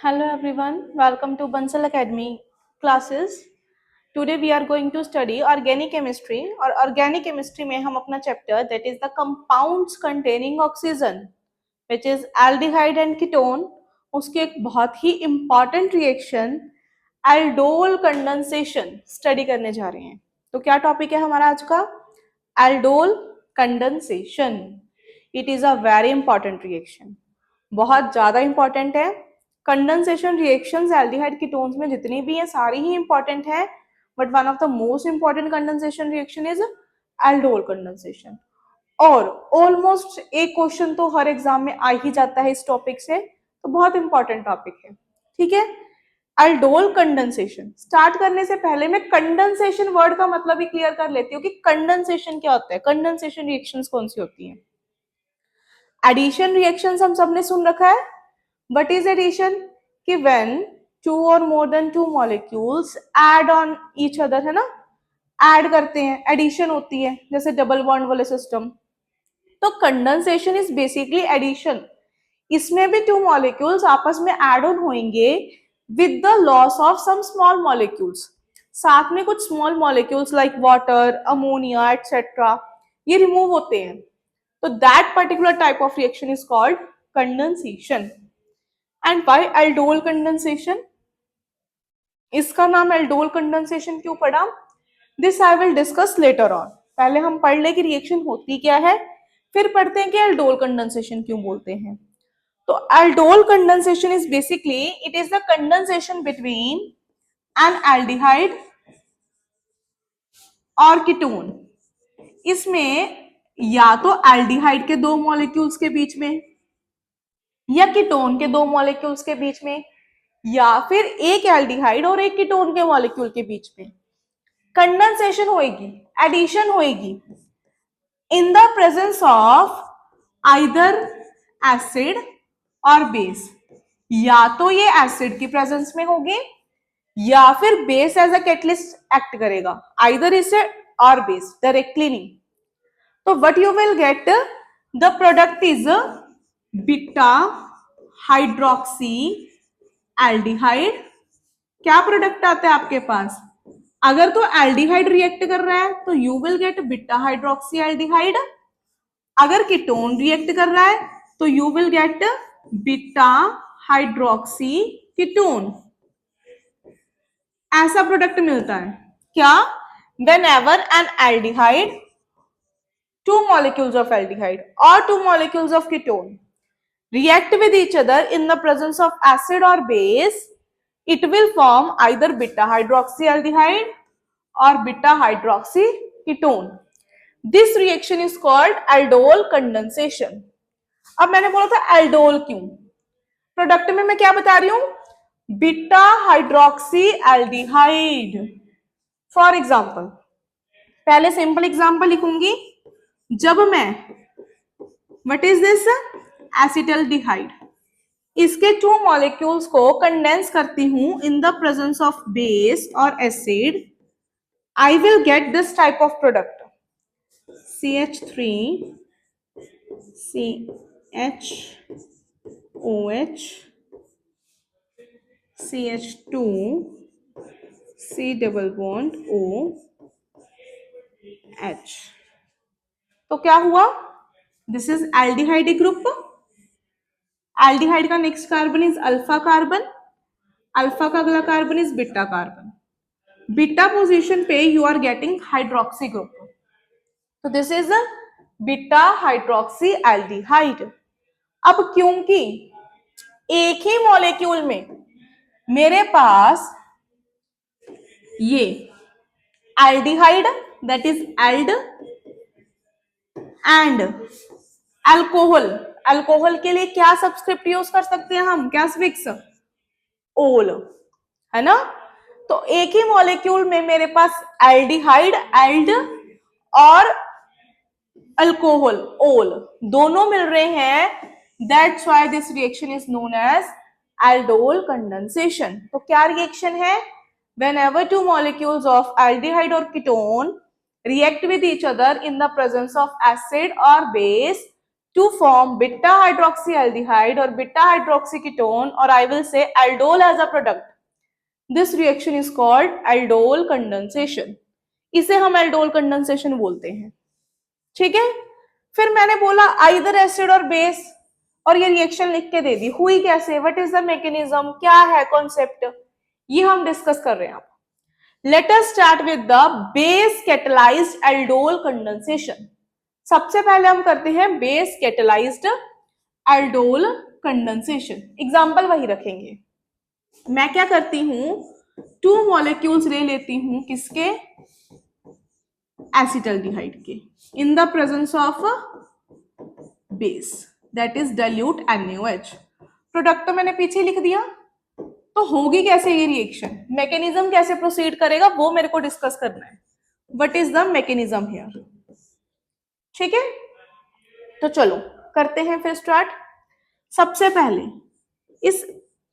Hello everyone, welcome to Bansal Academy classes. Today we are going to study organic chemistry और organic chemistry में हम अपना chapter that is the compounds containing oxygen which is aldehyde and ketone उसकी एक बहुत ही important reaction aldol condensation study करने जा रहे हैं. तो क्या टॉपिक है हमारा आज का? aldol condensation. It is a very important reaction. बहुत ज्यादा इंपॉर्टेंट है. कंडेंसेशन रिएक्शंस एल्डिहाइड कीटोन्स में जितनी भी हैं सारी ही इंपॉर्टेंट है, but one of the most important condensation reaction is aldol condensation. और ऑलमोस्ट एक क्वेश्चन तो हर एग्जाम में आ ही जाता है इस टॉपिक से, तो बहुत इंपॉर्टेंट टॉपिक है. ठीक है, एल्डोल कंडेंसेशन स्टार्ट करने से पहले मैं कंडेंसेशन वर्ड का मतलब ही क्लियर कर लेती हूँ कि कंडेंसेशन क्या होता है. कंडेंसेशन रिएक्शंस कौन सी होती हैं? एडिशन रिएक्शंस हम सबने सुन रखा है. What is addition? कि when two or more than two molecules add on each other, है ना, ऐड करते हैं, एडिशन होती है, जैसे डबल बॉन्ड वाले सिस्टम. तो कंडेंसेशन इज बेसिकली एडिशन. इसमें भी टू मॉलिक्यूल्स आपस में एड ऑन होंगे with the loss of some small molecules. साथ में कुछ small molecules like water, ammonia etcetera ये रिमूव होते हैं. तो that particular type of reaction is called condensation. And by aldol condensation, इसका नाम एल्डोल कंडेंसेशन क्यों पड़ा, this I will discuss later on. पहले हम पढ़ ले कि रिएक्शन होती क्या है, फिर पढ़ते हैं कि एल्डोल कंडेंसेशन क्यों बोलते हैं. तो aldol condensation is basically it is the condensation between N aldehyde और कीटोन. इसमें या तो एल्डिहाइड के दो मॉलिक्यूल्स के बीच में, या कीटोन के दो मॉलिक्यूल्स के बीच में, या फिर एक एल्डिहाइड और एक कीटोन के मॉलिक्यूल के बीच में कंडेंसेशन होएगी, एडिशन होएगी इन the presence of either acid और बेस. या तो ये एसिड की प्रेजेंस में होगी या फिर base as a catalyst act करेगा, आइदर एसिड और बेस, डायरेक्टली नहीं. तो what you will get, the product is beta hydroxy aldehyde. क्या प्रोडक्ट आता है आपके पास? अगर तो एल्डिहाइड रिएक्ट कर रहा है तो you will gate beta hydroxy aldehyde. अगर कीटोन रिएक्ट कर रहा है तो you will gate beta hydroxy ketone. ऐसा प्रोडक्ट मिलता है. क्या? whenever an aldehyde, two molecules of aldehyde or two molecules of ketone react with each other in the presence of acid or base, it will form either beta hydroxyaldehyde or beta hydroxy ketone. This reaction is called aldol condensation. अब मैंने बोला था aldol क्यों, product में मैं क्या बता रही हूं, beta hydroxy aldehyde. For example, पहले सिंपल एग्जाम्पल लिखूंगी. जब मैं व्हाट इज दिस एसिटल्डिहाइड, इसके टू मॉलिक्यूल्स को कंडेंस करती हूं in the presence of base और acid, I will get this type of product CH3 CHOH CH2 C double bond OH. तो क्या हुआ, this is aldehyde group. Aldehyde का next carbon is alpha carbon, alpha का अगला carbon is beta carbon. Beta position पे you are getting hydroxy group. तो this is beta hydroxy aldehyde. अब क्योंकि एक ही मॉलिक्यूल में मेरे पास ये aldehyde that is ald and alcohol, alcohol के लिए क्या सब्सक्रिप्ट यूज कर सकते हैं हम, क्या स्विक्स, ओल, है ना. तो एक ही मॉलिक्यूल में मेरे पास एल्डिहाइड एल्ड और अल्कोहल ओल दोनों मिल रहे हैं. That's why this reaction is known as aldol condensation. तो क्या रिएक्शन है, whenever two molecules of aldehyde or ketone react with each other in the presence of acid or base, to form beta hydroxyaldehyde or beta hydroxyketone, or I will say aldol as a product. This reaction is called aldol condensation. इसे हम aldol condensation बोलते हैं. ठीक है. फिर मैंने बोला either acid और base, और ये रिएक्शन लिख के दे दी. हुई कैसे, व्हाट इज द मैकेनिज्म, क्या है कॉन्सेप्ट, ये हम डिस्कस कर रहे हैं. Let us start with the base catalysed aldol condensation. सबसे पहले हम करते हैं base catalysed aldol condensation. Example वही रखेंगे. मैं क्या करती हूं, 2 मॉलिक्यूल्स ले लेती हूं, किसके, एसिटाल्डिहाइड के, इन the presence of base that is dilute NaOH. Product तो मैंने पीछे लिख दिया. तो होगी कैसे ये रिएक्शन, मैकेनिज्म कैसे प्रोसीड करेगा, वो मेरे को डिस्कस करना है. What is the mechanism here. ठीक है, तो चलो करते हैं फिर स्टार्ट. सबसे पहले इस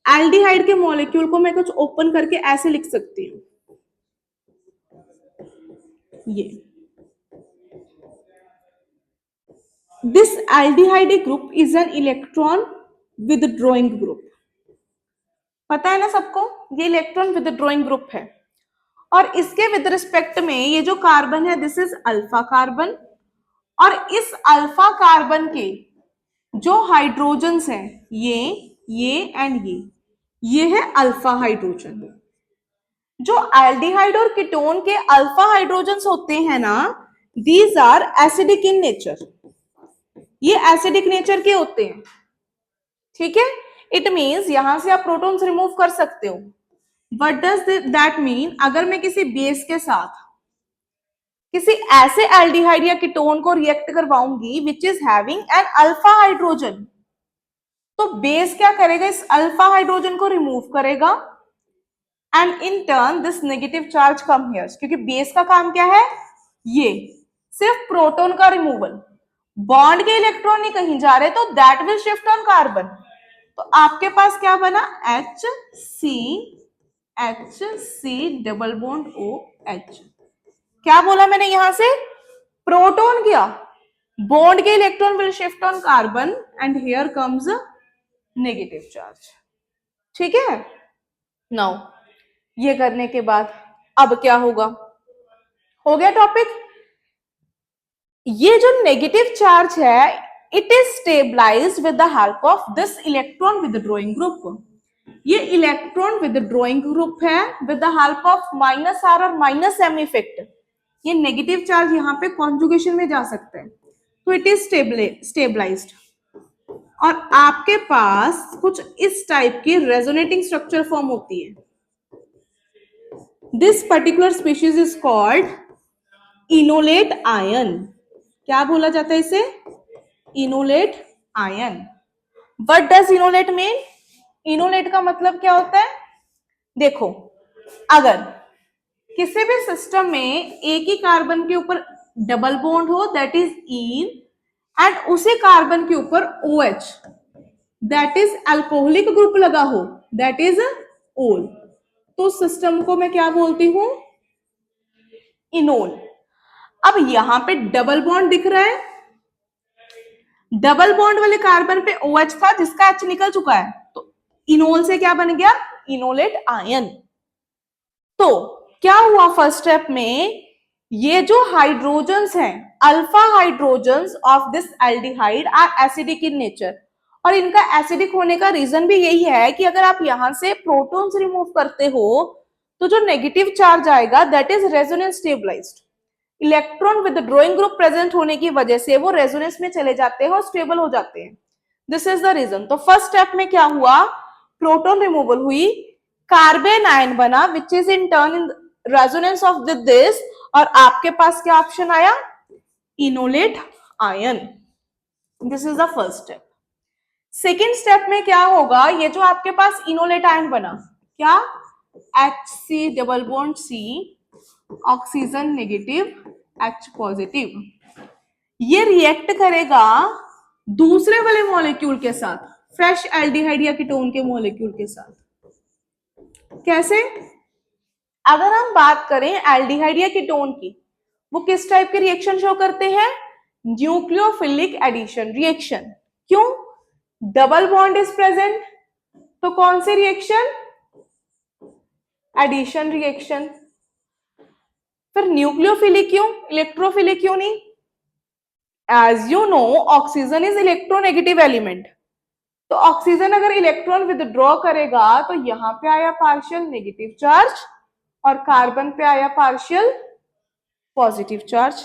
एल्डिहाइड के मॉलिक्यूल को मैं कुछ ओपन करके ऐसे लिख सकती हूं. ये this aldehyde group is an electron withdrawing group. पता है ना सबको, ये इलेक्ट्रॉन विदड्रॉइंग ग्रुप है. और इसके विद रिस्पेक्ट में ये जो कार्बन है, दिस इज अल्फा कार्बन. और इस अल्फा कार्बन के जो हाइड्रोजन्स हैं, ये एंड ये है अल्फा हाइड्रोजन. जो एल्डिहाइड और कीटोन के अल्फा हाइड्रोजन्स होते हैं ना, these are acidic in nature. ये एसिडिक नेचर के होते हैं. ठीक है, इट मीन्स यहां से आप प्रोटॉन्स रिमूव कर सकते हो. व्हाट डज दैट मीन, अगर मैं किसी बेस के साथ किसी ऐसे एल्डिहाइड या कीटोन को रिएक्ट करवाऊंगी which is having an alpha hydrogen, तो बेस क्या करेगा, इस अल्फा हाइड्रोजन को रिमूव करेगा and in turn this negative charge come here. क्योंकि बेस का काम क्या है, ये सिर्फ प्रोटॉन का रिमूवल, बॉन्ड के इलेक्ट्रॉन नहीं कहीं जा रहे, तो that will shift on carbon. तो आपके पास क्या बना, HC डबल बॉन्ड OH. क्या बोला मैंने, यहां से प्रोटॉन गया, बॉन्ड के electron will shift on carbon and here comes negative charge. ठीक है. नाउ ये करने के बाद अब क्या होगा, हो गया टॉपिक. ये जो नेगेटिव चार्ज है, it is stabilised with the help of this electron withdrawing group. ये इलेक्ट्रॉन विदड्रॉइंग ग्रुप है with the help of -R और -M इफेक्ट. ये नेगेटिव चार्ज यहाँ पे कॉन्जुगेशन में जा सकता है, तो इट इज स्टेबलाइज्ड. और आपके पास कुछ इस टाइप की रेजोनेटिंग स्ट्रक्चर फॉर्म होती है. This particular species is called enolate ion. क्या बोला जाता है इसे, enolate ion. What does enolate mean, enolate का मतलब क्या होता है, देखो अगर किसी भी सिस्टम में एक ही कार्बन के ऊपर डबल बॉन्ड हो, दैट इज इन, एंड उसी कार्बन के ऊपर OH that is alcoholic group लगा हो, दैट इज ओल, तो सिस्टम को मैं क्या बोलती हूं, इनोल. अब यहां पे डबल बॉन्ड दिख रहा है, डबल बॉन्ड वाले कार्बन पे OH था जिसका H निकल चुका है, तो इनोल से क्या बन गया, इनोलेट आयन. तो क्या हुआ फर्स्ट स्टेप में, ये जो हाइड्रोजन्स हैं, alpha hydrogens of this aldehyde are acidic in nature. और इनका एसिडिक होने का रीजन भी यही है कि अगर आप यहां से प्रोटॉन्स रिमूव करते हो तो जो नेगेटिव चार्ज आएगा that is resonance stabilised. Electron withdrawing group present होने की वजह से वो रेजोनेंस में चले जाते हैं और स्टेबल हो जाते हैं. This is the reason. तो फर्स्ट स्टेप में क्या हुआ, प्रोटॉन रिमूवल हुई, कार्बन आयन बना which is in turn in resonance of this, और आपके पास क्या ऑप्शन आया, enolate ion. This is the first step. Second step में क्या होगा, ये जो आपके पास इनोलेट आयन बना, क्या, HC double bond C, oxygen negative, H positive, ये रिएक्ट करेगा दूसरे वाले मॉलिक्यूल के साथ, फ्रेश एल्डिहाइड या कीटोन के मॉलिक्यूल के साथ. कैसे, अगर हम बात करें एल्डिहाइड या कीटोन की, वो किस टाइप के रिएक्शन शो करते हैं, न्यूक्लियोफिलिक एडिशन रिएक्शन। क्यों? डबल बॉन्ड इज प्रेजेंट, तो कौन सी रिएक्शन? Addition reaction. फिर न्यूक्लियोफिलिक क्यों, इलेक्ट्रोफिलिक क्यों नहीं? As you know oxygen is electronegative element, तो ऑक्सीजन अगर इलेक्ट्रॉन विदड्रॉ करेगा तो यहां पे आया पार्शियल नेगेटिव चार्ज और कार्बन पे आया पार्शियल पॉजिटिव चार्ज।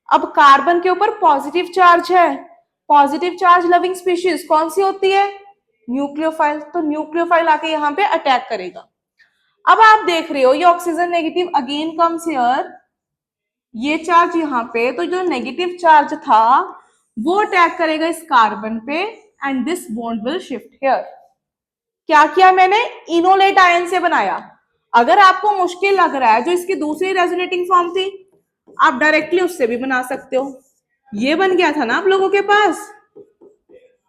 अब कार्बन के ऊपर पॉजिटिव चार्ज है, पॉजिटिव चार्ज लविंग स्पीशीज कौन सी होती है? न्यूक्लियोफाइल, तो न्यूक्लियोफाइल आके यहाँ पे अटैक करेगा। अब आप देख रहे हो ये oxygen negative again comes here, ये चार्ज यहाँ पे, तो जो नेगेटिव चार्ज था वो अटैक करेगा इस कार्बन पे and this bond will shift here. क्या किया मैंने? इनोलेट आयन से बनाया। अगर आपको मुश्किल लग रहा है, जो इसकी दूसरी रेजोनेटिंग फॉर्म थी, आप डायरेक्टली उससे भी बना सकते हो। ये बन गया था ना आप लोगों के पास,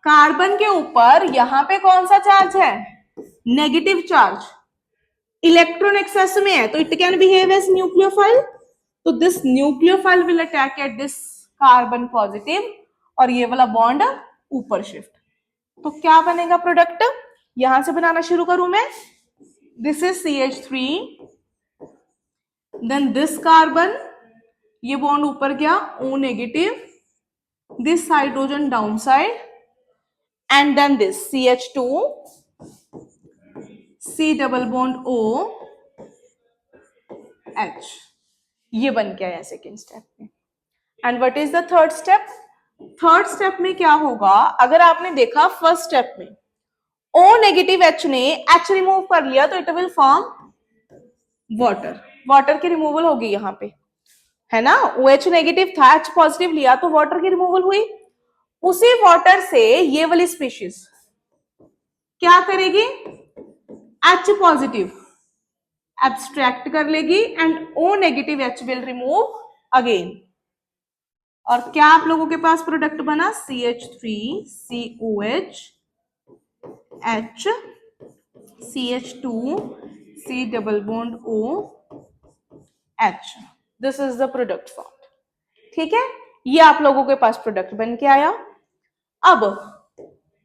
कार्बन के ऊपर यहां पे कौन सा चार्ज है? नेगेटिव चार्ज, इलेक्ट्रॉन एक्सेस में है, तो it can behave as nucleophile, तो this nucleophile will attack at this carbon positive और ये वाला बॉन्ड ऊपर शिफ्ट। तो क्या बनेगा प्रोडक्ट? यहां से बनाना शुरू करूं मैं। This is CH3, then this carbon, ये बॉन्ड ऊपर गया O negative, this hydrogen down side and then this CH2, C double bond O H, ये बन गया है सेकेंड स्टेप में। And what is the third step? Third step में क्या होगा? अगर आपने देखा फर्स्ट स्टेप में O नेगेटिव H ने H रिमूव कर लिया तो it will form water, water की रिमूवल होगी यहाँ पे, है ना? OH नेगेटिव था, H पॉजिटिव लिया तो वाटर की रिमूवल हुई। उसी वाटर से ये वाली स्पीशीज क्या करेगी? H पॉजिटिव एब्स्ट्रैक्ट कर लेगी and O negative H will remove again. और क्या आप लोगों के पास प्रोडक्ट बना? CH3 COH H CH2 C double bond O H, this is the product form. ठीक है, ये आप लोगों के पास प्रोडक्ट बन के आया। अब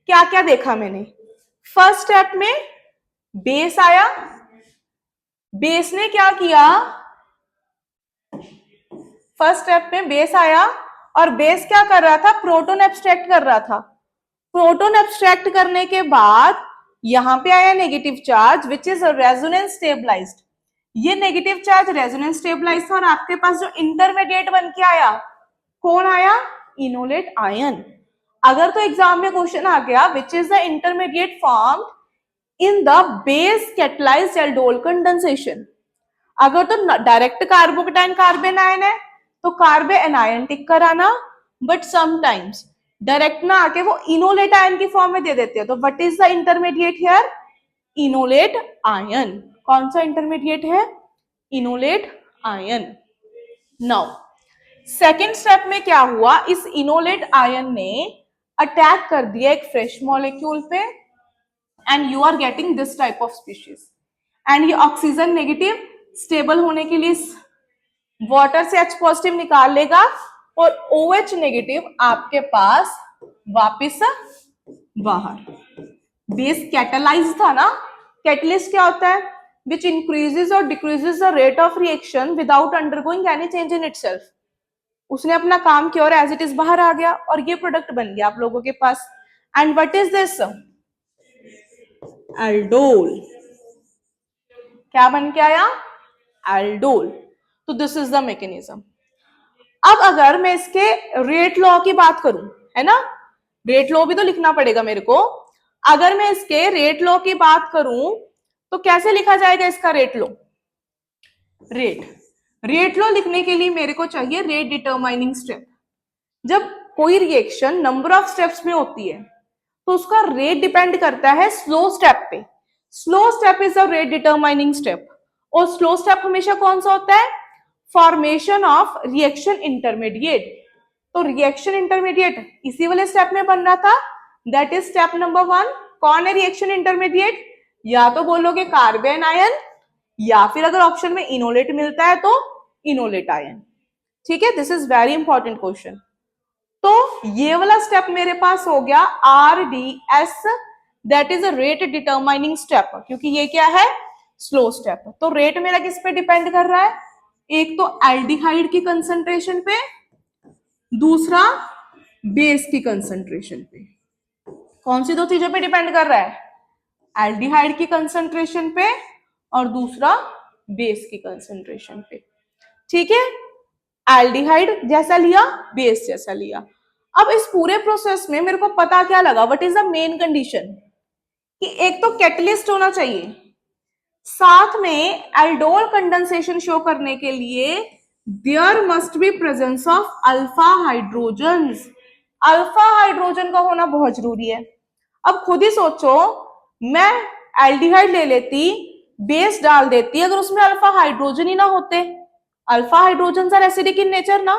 क्या क्या देखा मैंने? फर्स्ट स्टेप में बेस आया, बेस ने क्या किया? फर्स्ट स्टेप में बेस आया और बेस क्या कर रहा था? प्रोटॉन एब्स्ट्रैक्ट कर रहा था। प्रोटॉन एब्स्ट्रैक्ट करने के बाद यहां पे आया negative charge which is resonance stabilised. ये नेगेटिव चार्ज रेजोनेंस स्टेबलाइज्ड था और आपके पास जो इंटरमीडिएट बन के आया, कौन आया? Enolate ion. अगर तो एग्जाम में क्वेश्चन आ गया which is the intermediate form in the base catalysed aldol condensation, अगर तो डायरेक्ट कार्बोकेटाइन कार्बन आयन है तो कार्बे एनायन टिक कराना, बट समटाइम्स डायरेक्ट ना आके वो इनोलेट आयन की फॉर्म में दे देते हैं। तो what is the intermediate here? Enolate ion. कौन सा इंटरमीडिएट है? Enolate ion. Now second step में क्या हुआ? इस इनोलेट आयन ने अटैक कर दिया एक फ्रेश मॉलिक्यूल पे and you are getting this type of species. And ये ऑक्सीजन नेगेटिव स्टेबल होने के लिए वाटर से H पॉजिटिव निकाल लेगा और OH नेगेटिव आपके पास वापस बाहर। बेस कैटालाइज था ना, कैटलिस्ट क्या होता है? विच इंक्रीजेस और decreases the rate of reaction without undergoing any change in itself. उसने अपना काम किया और एज इट इज बाहर आ गया और ये प्रोडक्ट बन गया आप लोगों के पास। And what is this? Aldol. क्या बन के आया? एल्डोल। तो दिस इज द मैकेनिज्म। अब अगर मैं इसके रेट लॉ की बात करूं, है ना, रेट लॉ भी तो लिखना पड़ेगा मेरे को। अगर मैं इसके रेट लॉ की बात करूं तो कैसे लिखा जाएगा इसका रेट लॉ? रेट लॉ लिखने के लिए मेरे को चाहिए रेट डिटरमाइनिंग स्टेप। जब कोई रिएक्शन नंबर ऑफ स्टेप्स में होती है तो उसका रेट डिपेंड करता है स्लो स्टेप पे। Slow step is the rate determining step. और स्लो स्टेप हमेशा कौन सा होता है? Formation of reaction intermediate. तो रिएक्शन इंटरमीडिएट इसी वाले स्टेप में बन रहा था, दैट इज स्टेप नंबर 1। कौन है रिएक्शन इंटरमीडिएट? या तो बोलोगे कार्बन आयन, या फिर अगर ऑप्शन में इनोलेट मिलता है तो इनोलेट आयन। ठीक है, this is very important question. तो ये वाला स्टेप मेरे पास हो गया RDS, that is a rate determining step, क्योंकि ये क्या है, स्लो स्टेप। तो रेट मेरा किस पे डिपेंड कर रहा है, एक तो एल्डिहाइड की कंसंट्रेशन पे, दूसरा बेस की कंसंट्रेशन पे। कौन सी दो चीजों पे डिपेंड कर रहा है, एल्डिहाइड की कंसंट्रेशन पे और दूसरा बेस की कंसंट्रेशन पे। ठीक है, एल्डिहाइड जैसा लिया, बेस जैसा लिया। अब इस पूरे प्रोसेस में मेरे को पता क्या लगा, what is the main condition, कि एक तो कैटलिस्ट होना चाहिए, साथ में एल्डोल कंडेंसेशन शो करने के लिए there must be presence of alpha hydrogens. Alpha hydrogen का होना बहुत जरूरी है। अब खुद ही सोचो, मैं एल्डिहाइड ले लेती, बेस डाल देती, अगर उसमें अल्फा हाइड्रोजन ही ना होते, alpha hydrogen are acidic in nature ना,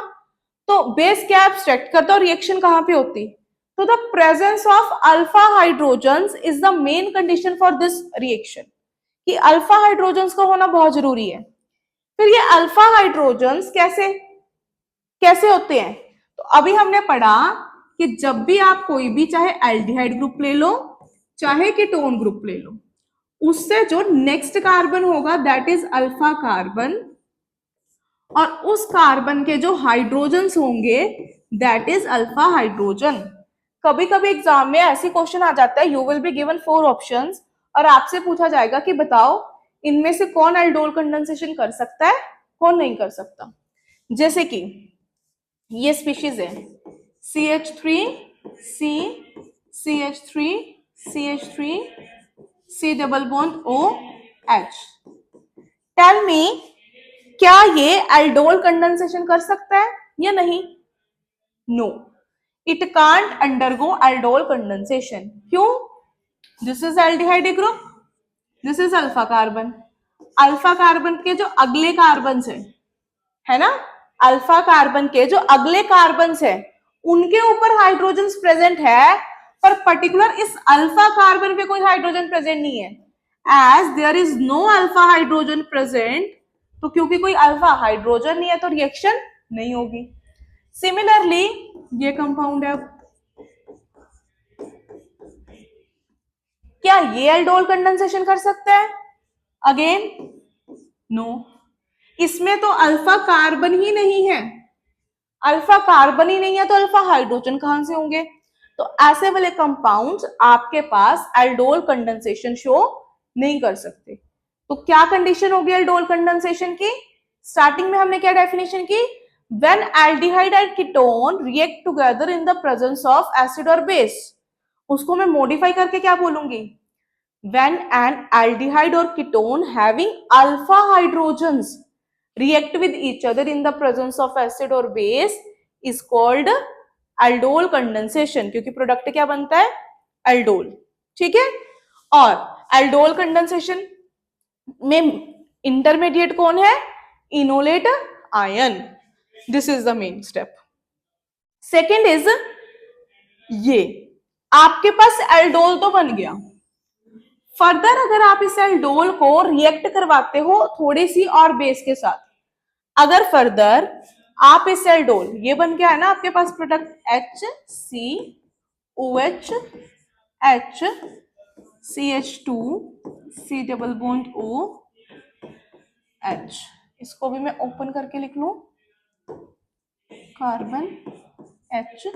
तो बेस क्या एब्स्ट्रैक्ट करता और रिएक्शन कहां पे होती। तो the presence of alpha hydrogens is the main condition for this reaction, कि अल्फा हाइड्रोजन्स का होना बहुत जरूरी है। फिर ये अल्फा हाइड्रोजन्स कैसे कैसे होते हैं, तो अभी हमने पढ़ा कि जब भी आप कोई भी चाहे एल्डिहाइड ग्रुप ले लो चाहे कीटोन ग्रुप ले लो, उससे जो नेक्स्ट कार्बन होगा दैट इज अल्फा कार्बन, और उस कार्बन के जो हाइड्रोजन्स होंगे दैट इज अल्फा हाइड्रोजन। कभी कभी एग्जाम में ऐसी क्वेश्चन आ जाता है, you will be given 4 options और आपसे पूछा जाएगा कि बताओ इनमें से कौन एल्डोल कंडेंसेशन कर सकता है, कौन नहीं कर सकता। जैसे कि ये स्पीशीज है CH3 C CH3 CH3 C double bond OH। Tell me, क्या ये एल्डोल कंडेंसेशन कर सकता है या नहीं? No, it can't undergo aldol condensation. क्यों? This is aldehyde group, this is alpha carbon. Alpha carbon के जो अगले कार्बन है ना, अल्फा कार्बन के जो अगले कार्बन है उनके ऊपर हाइड्रोजन प्रेजेंट है, पर पर्टिकुलर इस अल्फा कार्बन पे कोई हाइड्रोजन प्रेजेंट नहीं है। As there is no alpha hydrogen present, तो क्योंकि कोई अल्फा हाइड्रोजन नहीं है तो रिएक्शन नहीं होगी। सिमिलरली ये कंपाउंड है, क्या ये एल्डोल कंडेंसेशन कर सकता है? अगेन नो, इसमें तो अल्फा कार्बन ही नहीं है, अल्फा कार्बन ही नहीं है तो अल्फा हाइड्रोजन कहां से होंगे। तो ऐसे वाले कंपाउंड्स आपके पास एल्डोल कंडेंसेशन शो नहीं कर सकते। तो क्या कंडीशन होगी एल्डोल कंडेंसेशन की? स्टार्टिंग में हमने क्या डेफिनेशन की, when aldehyde and ketone react together in the presence of acid और बेस। उसको मैं मॉडिफाई करके क्या बोलूंगी, व्हेन एन एल्डिहाइड और ketone having alpha hydrogens react with each other in the presence of acid or base is called aldol condensation, क्योंकि product क्या बनता है, एल्डोल। ठीक है, और एल्डोल कंडेंसेशन में इंटरमीडिएट कौन है, enolate ion. This is the main step. Second is ये, आपके पास एल्डोल तो बन गया, फर्दर अगर आप इस एल्डोल को रिएक्ट करवाते हो थोड़ी सी और बेस के साथ, अगर फर्दर आप इस एल्डोल, ये बन गया है ना आपके पास product HCOH H CH2 C double bond OH, इसको भी मैं ओपन करके लिख लूं, कार्बन H।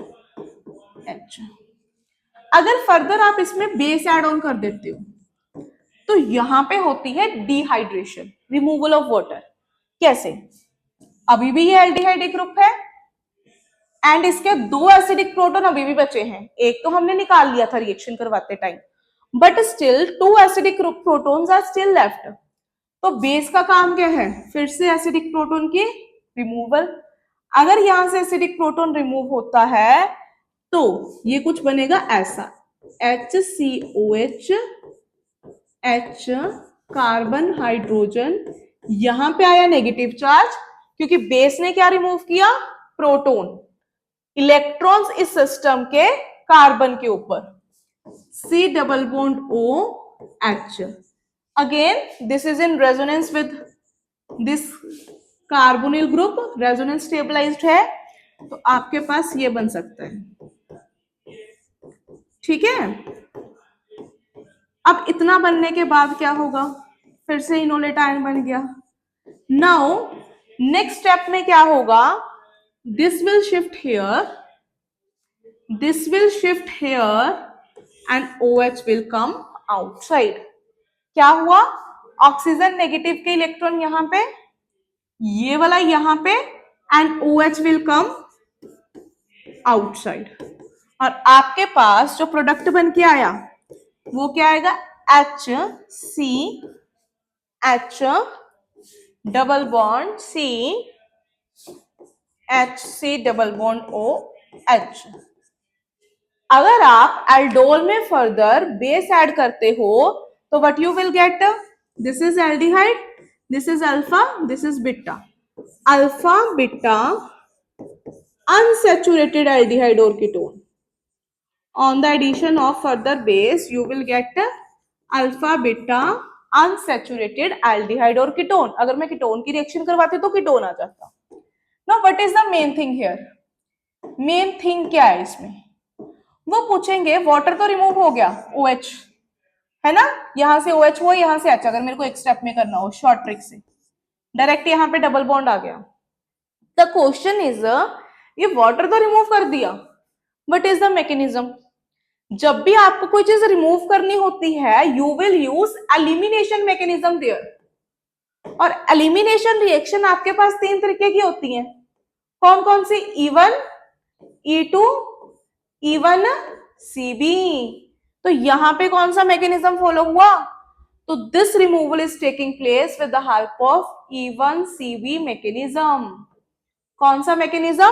अगर फर्दर आप इसमें बेस ऐड ऑन कर देते हो तो यहां पे होती है डिहाइड्रेशन, रिमूवल ऑफ वाटर। कैसे? अभी भी ये एल्डिहाइड ग्रुप है एंड इसके 2 एसिडिक प्रोटॉन अभी भी बचे हैं, एक तो हमने निकाल लिया था रिएक्शन करवाते time, but still 2 acidic protons are still left. तो बेस का काम क्या है, फिर से एसिडिक प्रोटॉन की रिमूवल। अगर यहां से एसिडिक प्रोटॉन रिमूव होता है तो ये कुछ बनेगा ऐसा, HCOH H कार्बन हाइड्रोजन, यहां पे आया नेगेटिव चार्ज क्योंकि बेस ने क्या रिमूव किया, प्रोटॉन, इलेक्ट्रॉन्स इस सिस्टम के कार्बन के ऊपर, C double bond OH। Again this is in resonance with this carbonyl group, resonance stabilised है, तो आपके पास ये बन सकता है, ठीक है। अब इतना बनने के बाद क्या होगा, फिर से इनोलेट आयन बन गया। नाउ नेक्स्ट स्टेप में क्या होगा, this will shift here, this will shift here and OH will come outside। क्या हुआ, ऑक्सीजन नेगेटिव के इलेक्ट्रॉन यहां पे, ये वाला यहां पे, and OH will come outside। और आपके पास जो प्रोडक्ट बन के आया वो क्या आएगा, H double bond C double bond OH। अगर आप एल्डोल में फर्दर बेस ऐड करते हो तो what you will get, this is aldehyde, this is alpha, this is beta, alpha beta unsaturated aldehyde or ketone। On the addition of further base you will get alpha beta unsaturated aldehyde or ketone। अगर मैं ketone की reaction करवाती तो ketone आ जाता। Now what is the main thing here, main thing क्या है इसमें, वो पूछेंगे वाटर तो रिमूव हो गया, OH है ना, यहां से OH हो, यहां से H, अगर मेरे को एक स्टेप में करना हो शॉर्ट ट्रिक से, डायरेक्ट यहां पे डबल बॉन्ड आ गया। द क्वेश्चन इज, ये वाटर तो रिमूव कर दिया, बट इज द मैकेनिज्म, जब भी आपको कोई चीज रिमूव करनी होती है you will use elimination mechanism there. और एलिमिनेशन रिएक्शन आपके पास तीन तरीके की होती हैं, कौन कौन सी, E1 E2 E1 CB। तो यहां पे कौन सा मैकेनिज्म फॉलो हुआ, तो this removal is taking place with the help of E1 CB mechanism. कौन सा मैकेनिज्म,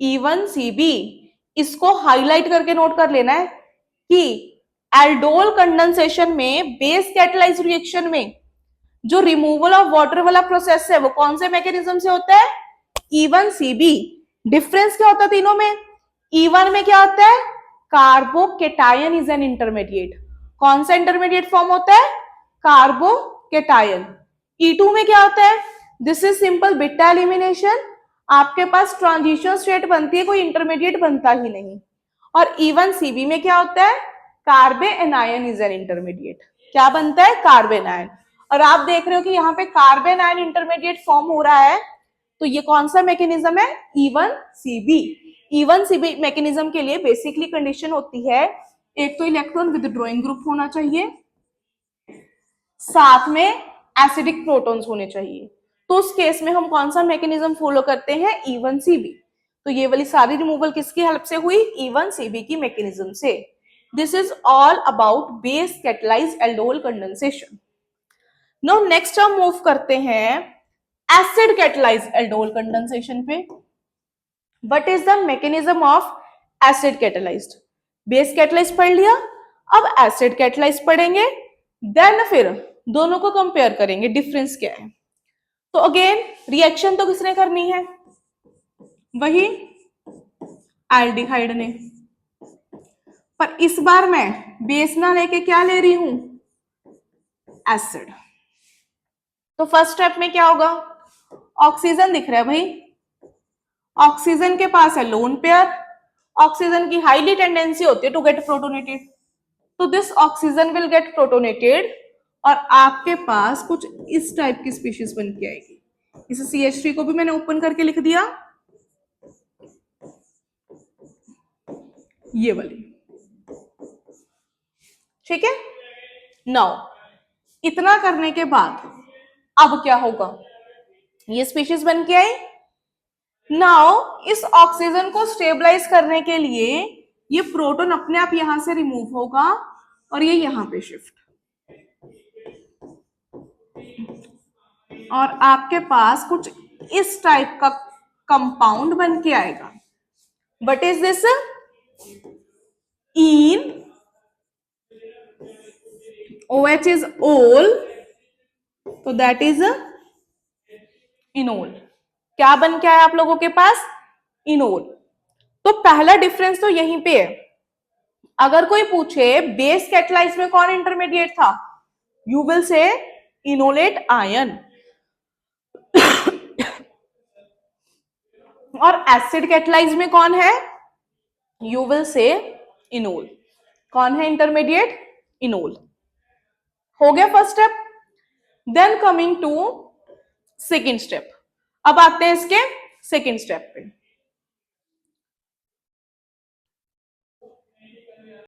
E1 CB। इसको हाईलाइट करके नोट कर लेना है कि एल्डोल कंडेंसेशन में बेस कैटालाइज रिएक्शन में जो रिमूवल ऑफ वाटर वाला प्रोसेस है वो कौन से मैकेनिज्म से होता है, E1 CB। डिफरेंस क्या होता है तीनों में, E1 में क्या होता है, कार्बोकेटायन इज एन इंटरमीडिएट, कौन सा इंटरमीडिएट फॉर्म होता है, कार्बोकेटायन। E2 में क्या होता है, this is simple beta elimination, आपके पास ट्रांजिशन स्टेट बनती है, कोई इंटरमीडिएट बनता ही नहीं। और E1 CB में क्या होता है, कार्बे एनायन इज एन इंटरमीडिएट, क्या बनता है, कार्बन आयन। और आप देख रहे हो कि यहाँ पे कार्बन आयन इंटरमीडिएट फॉर्म हो रहा है, तो ये कौन सा मैकेनिज्म है, E1 CB। E1 CB mechanism के लिए बेसिकली कंडीशन होती है, एक तो इलेक्ट्रॉन विथड्रॉइंग ग्रुप होना चाहिए, साथ में एसिडिक प्रोटॉन्स होने चाहिए। तो उस केस में हम कौन सा मैकेनिज्म फॉलो करते हैं, E1 CB। तो ये वाली सारी रिमूवल किसकी हेल्प से हुई, E1 CB की मैकेनिज्म से। This is all about base catalysed aldol condensation. Now next हम मूव करते हैं एसिड कैटालाइज्ड एल्डोल कंडेंसेशन पे। What is the mechanism of acid catalysed, base catalysed पढ़ लिया, अब एसिड कैटालाइज्ड पढ़ेंगे, देन फिर दोनों को कंपेयर करेंगे डिफरेंस क्या है। तो अगेन रिएक्शन तो किसने करनी है, वही एल्डिहाइड ने, पर इस बार मैं बेस ना लेके क्या ले रही हूं, एसिड। तो फर्स्ट स्टेप में क्या होगा, ऑक्सीजन दिख रहा है भाई, ऑक्सीजन के पास है लोन पेयर, ऑक्सीजन की हाईली टेंडेंसी होती है टू गेट प्रोटोनेटेड, तो this oxygen will get protonated और आपके पास कुछ इस टाइप की स्पीशीज बन के आएगी। इस CH3 को भी मैंने ओपन करके लिख दिया, ये वाली, ठीक है। नाउ इतना करने के बाद अब क्या होगा, ये स्पीशीज बन के आई। नाउ इस ऑक्सीजन को स्टेबलाइज करने के लिए ये प्रोटॉन अपने आप यहां से रिमूव होगा और ये यहां पे शिफ्ट, और आपके पास कुछ इस टाइप का कंपाउंड बन के आएगा। What is this, in, OH is ol, तो दैट इज इनोल। क्या बन के आया आप लोगों के पास, इनोल। तो पहला डिफरेंस तो यहीं पे है, अगर कोई पूछे बेस कैटालाइज में कौन इंटरमीडिएट था, you will say enolate ion. और एसिड कैटलाइज में कौन है? You will say enol. कौन है इंटरमीडिएट? इनोल। हो गया first step. Then coming to second step. अब आते हैं इसके सेकेंड स्टेप पे।